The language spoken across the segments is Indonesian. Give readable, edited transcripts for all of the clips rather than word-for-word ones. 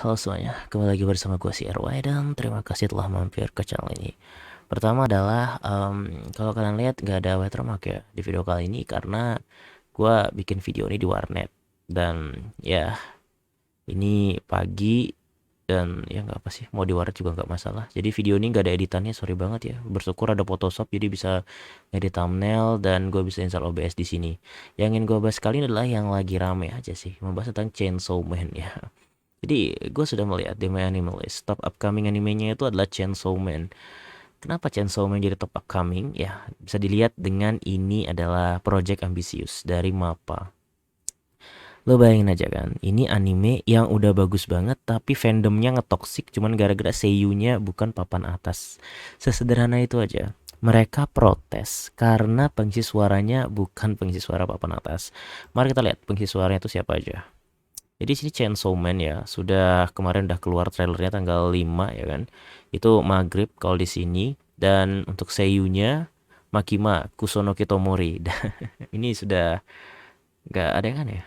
Halo semuanya, kembali lagi bersama gue si RY dan terima kasih telah mampir ke channel ini. Pertama adalah kalau kalian lihat gak ada watermark ya di video kali ini karena gue bikin video ini di warnet dan ya ini pagi dan ya nggak apa sih, mau di warnet juga nggak masalah. Jadi video ini nggak ada editannya, sorry banget ya. Bersyukur ada Photoshop jadi bisa edit thumbnail dan gue bisa install OBS di sini. Yang ingin gue bahas kali ini adalah yang lagi rame aja sih, membahas tentang Chainsaw Man ya. Jadi gue sudah melihat di My Anime List, top upcoming animenya itu adalah Chainsaw Man. Kenapa Chainsaw Man jadi top upcoming? Ya bisa dilihat dengan ini adalah project ambisius dari MAPPA. Lo bayangin aja kan, ini anime yang udah bagus banget tapi fandomnya ngetoksik cuman gara-gara seiyunya bukan papan atas. Sesederhana itu aja. Mereka protes karena pengisi suaranya bukan pengisi suara papan atas. Mari kita lihat pengisi suaranya itu siapa aja. Jadi sini Chainsaw Man ya, sudah kemarin udah keluar trailernya tanggal 5 ya kan. Itu maghrib kalau di sini, dan untuk seiyunya Makima Kusono Kitomori. Ini sudah nggak ada kan ya?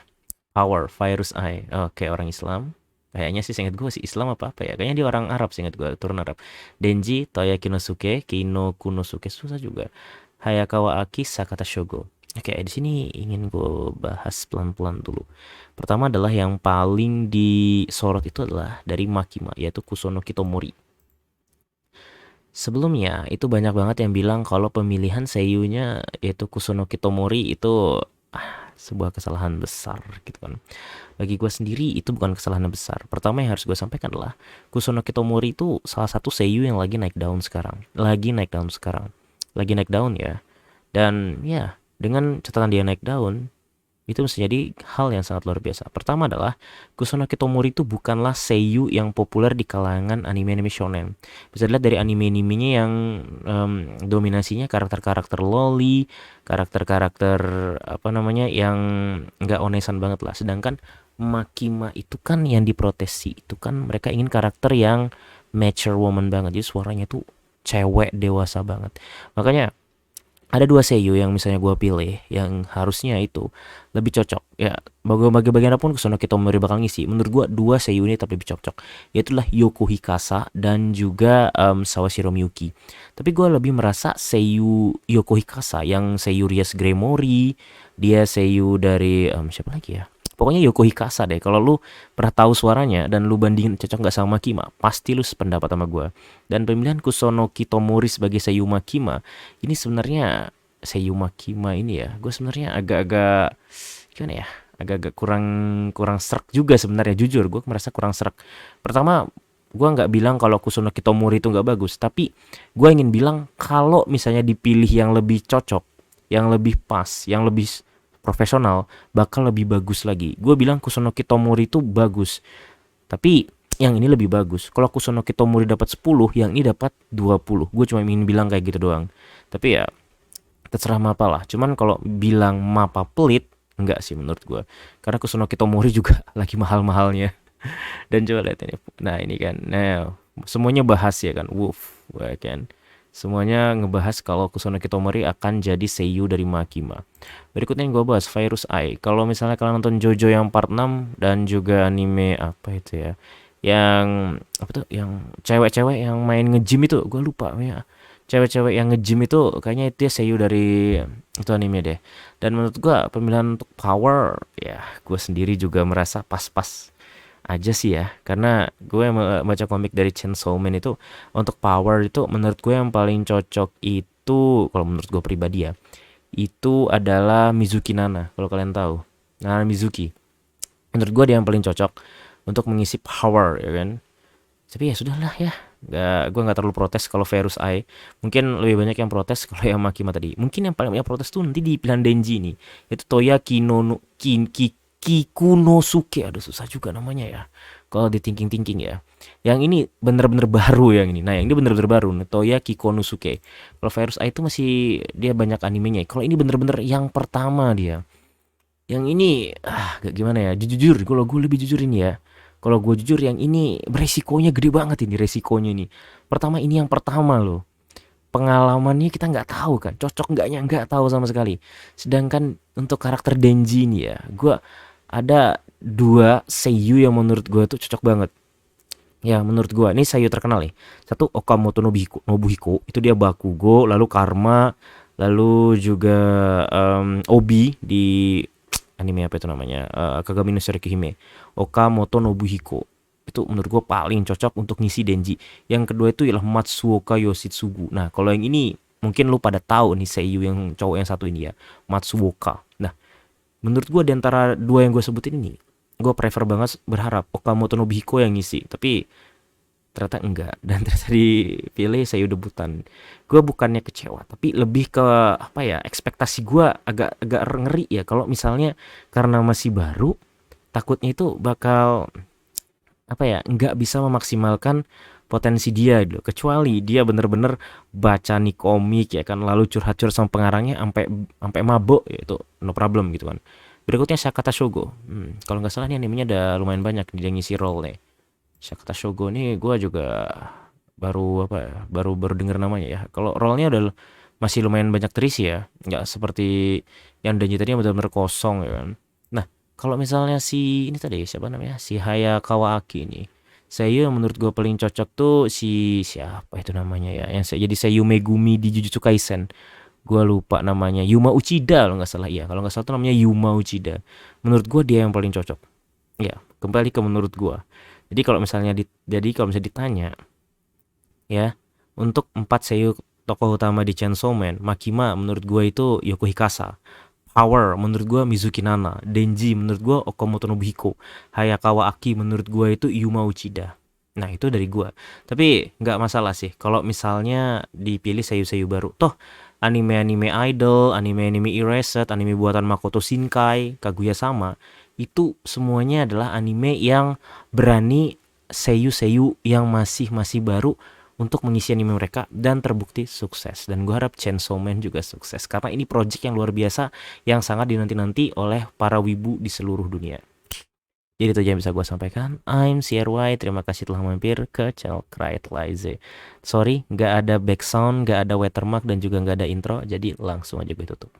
Power Virus Eye. Oke, orang Islam. Kayaknya sih seingat gue sih Islam apa ya. Kayaknya dia orang Arab seingat gue, turun Arab. Denji Toya Kinosuke, Kino Kunosuke susah juga. Hayakawa Aki Sakata Shogo. Oke, di sini ingin gue bahas pelan-pelan dulu. Pertama adalah yang paling disorot itu adalah dari Makima, yaitu Kusono Kitomori. Sebelumnya itu banyak banget yang bilang kalau pemilihan seiyunya yaitu Kusono Kitomori itu sebuah kesalahan besar gitu kan. Bagi gue sendiri itu bukan kesalahan besar. Pertama yang harus gue sampaikan adalah Kusono Kitomori itu salah satu seiyu yang lagi naik daun sekarang. Lagi naik daun sekarang. Lagi naik daun ya. Dan ya, dengan catatan dia naik daun, itu bisa jadi hal yang sangat luar biasa. Pertama adalah Kusuno Kitomori itu bukanlah seiyu yang populer di kalangan anime-anime shonen. Bisa dilihat dari anime-animenya yang dominasinya karakter-karakter loli, karakter-karakter apa namanya yang nggak onesan banget lah. Sedangkan Makima itu kan yang diprotesi, itu kan mereka ingin karakter yang mature woman banget. Jadi suaranya tuh cewek dewasa banget. Makanya ada dua seiyu yang misalnya gue pilih yang harusnya itu lebih cocok ya, bagi bagaimanapun Kusuno Kitomori bakal ngisi. Menurut gue dua seiyu ini tapi lebih cocok, yaitulah Yoko Hikasa dan juga Sawashiro Miyuki. Tapi gue lebih merasa seiyu Yoko Hikasa yang seiyu Rias Gremory, dia seiyu dari siapa lagi ya, pokoknya Yoko Hikasa deh. Kalau lu pernah tahu suaranya dan lu bandingin cocok nggak sama Makima, pasti lu sependapat sama gue. Dan pemilihan Kusono Kitomori sebagai Seiyu Makima ini sebenarnya, Seiyu Makima ini ya, gue sebenarnya agak-agak gimana ya, agak-agak kurang kurang serak juga sebenarnya. Jujur gue merasa kurang serak. Pertama, gue nggak bilang kalau Kusono Kitomori itu nggak bagus, tapi gue ingin bilang kalau misalnya dipilih yang lebih cocok, yang lebih pas, yang lebih profesional, bakal lebih bagus lagi. Gue bilang Kusono Kitomori itu bagus, tapi yang ini lebih bagus. Kalau Kusono Kitomori dapat 10, yang ini dapat 20. Gue cuma ingin bilang kayak gitu doang. Tapi ya terserah Mapa lah. Cuman kalau bilang Mapa pelit, enggak sih menurut gue. Karena Kusono Kitomori juga lagi mahal-mahalnya. Dan coba lihat ini. Nah ini kan. Nah semuanya bahas ya kan. Wolf. Ya kan. Semuanya ngebahas kalau Kusono Kitomori akan jadi seiyu dari Makima. Berikutnya yang gue bahas Virus Eye. Kalau misalnya kalian nonton JoJo yang part 6 dan juga anime apa itu ya, yang apa tuh, yang cewek-cewek yang main nge-gym itu, gue lupa ya. Cewek-cewek yang nge-gym itu kayaknya itu ya seiyu dari itu anime deh. Dan menurut gue pemilihan untuk power ya, gue sendiri juga merasa pas-pas aja sih ya, karena gue baca komik dari Chainsaw Man itu, untuk power itu menurut gue yang paling cocok itu, kalau menurut gue pribadi ya, itu adalah Mizuki Nana. Kalau kalian tahu Nana Mizuki, menurut gue dia yang paling cocok untuk mengisi power ya kan. Tapi ya sudahlah ya, gue nggak terlalu protes kalau Virus Eye. Mungkin lebih banyak yang protes kalau yang Makima tadi. Mungkin yang paling banyak protes tuh nanti di pilihan Denji nih, itu Toya Kino Kikunosuke. Aduh susah juga namanya ya kalau di thinking ya. Yang ini bener-bener baru yang ini. Nah yang ini bener-bener baru, Toya Kikonosuke. Kalau Virus Eye itu masih dia banyak animenya. Kalau ini bener-bener yang pertama dia. Yang ini gak gimana ya, jujur kalau gue lebih jujur ini ya. Kalau gue jujur yang ini beresikonya gede banget, ini resikonya ini. Pertama, ini yang pertama loh. Pengalamannya kita nggak tahu kan, cocok nggaknya nggak tahu sama sekali. Sedangkan untuk karakter Denji ini ya, gue ada dua seiyu yang menurut gue tuh cocok banget. Ya menurut gua ini Seiyu terkenal nih. Satu Okamoto Nobuhiko itu dia Bakugo, lalu Karma, lalu juga Obi di anime apa itu namanya? Kagami no Hime. Okamoto Nobuhiko. Itu menurut gua paling cocok untuk ngisi Denji. Yang kedua itu ialah Matsuoka Yoshitsugu. Nah, kalau yang ini mungkin lu pada tahu nih Seiyu yang cowok yang satu ini ya, Matsuoka. Nah, menurut gua di antara dua yang gue sebutin ini, gue prefer banget berharap Okamoto Nobuhiko yang ngisi. Tapi ternyata enggak, dan ternyata dipilih saya debutan. Gue bukannya kecewa tapi lebih ke apa ya, ekspektasi gue agak agak ngeri ya kalau misalnya karena masih baru, takutnya itu bakal apa ya, nggak bisa memaksimalkan potensi dia gitu, kecuali dia bener-bener baca nih komik ya kan, lalu curhat-curhat sama pengarangnya sampai sampai mabok ya, itu no problem gitu kan. Berikutnya Sakata Shogo. Kalau nggak salah nih animenya ada lumayan banyak dia ngisi role nih. Sakata Shogo nih gue juga baru apa ya, baru dengar namanya ya. Kalau role-nya udah masih lumayan banyak terisi ya, nggak seperti yang Denji tadi yang benar-benar kosong ya kan. Nah, kalau misalnya si ini tadi siapa namanya, si Hayakawa Aki ini, Seiyu yang menurut gue paling cocok tuh si siapa itu namanya ya, yang jadi Seiyu Megumi di Jujutsu Kaisen. Gue lupa namanya, Yuma Uchida kalau nggak salah ya. Kalau nggak salah tuh namanya Yuma Uchida. Menurut gue dia yang paling cocok. Ya, kembali ke menurut gue. Jadi kalau misalnya ditanya ya, untuk empat seiyu tokoh utama di Chainsaw Man, Makima menurut gue itu Yoko Hikasa, Power menurut gue Mizuki Nana, Denji menurut gue Okamoto Nobuhiko, Hayakawa Aki menurut gue itu Yuma Uchida. Nah itu dari gue. Tapi nggak masalah sih kalau misalnya dipilih seiyu-seiyu baru. Toh anime-anime idol, anime-anime Erased, anime buatan Makoto Shinkai, Kaguya sama, itu semuanya adalah anime yang berani seiyu-seiyu yang masih baru untuk mengisi anime mereka dan terbukti sukses. Dan gue harap Chainsaw Man juga sukses karena ini project yang luar biasa yang sangat dinanti-nanti oleh para wibu di seluruh dunia. Jadi itu aja yang bisa gue sampaikan. I'm CRY, terima kasih telah mampir ke channel Cried Lize. Sorry, nggak ada background, nggak ada watermark, dan juga nggak ada intro, jadi langsung aja gue tutup.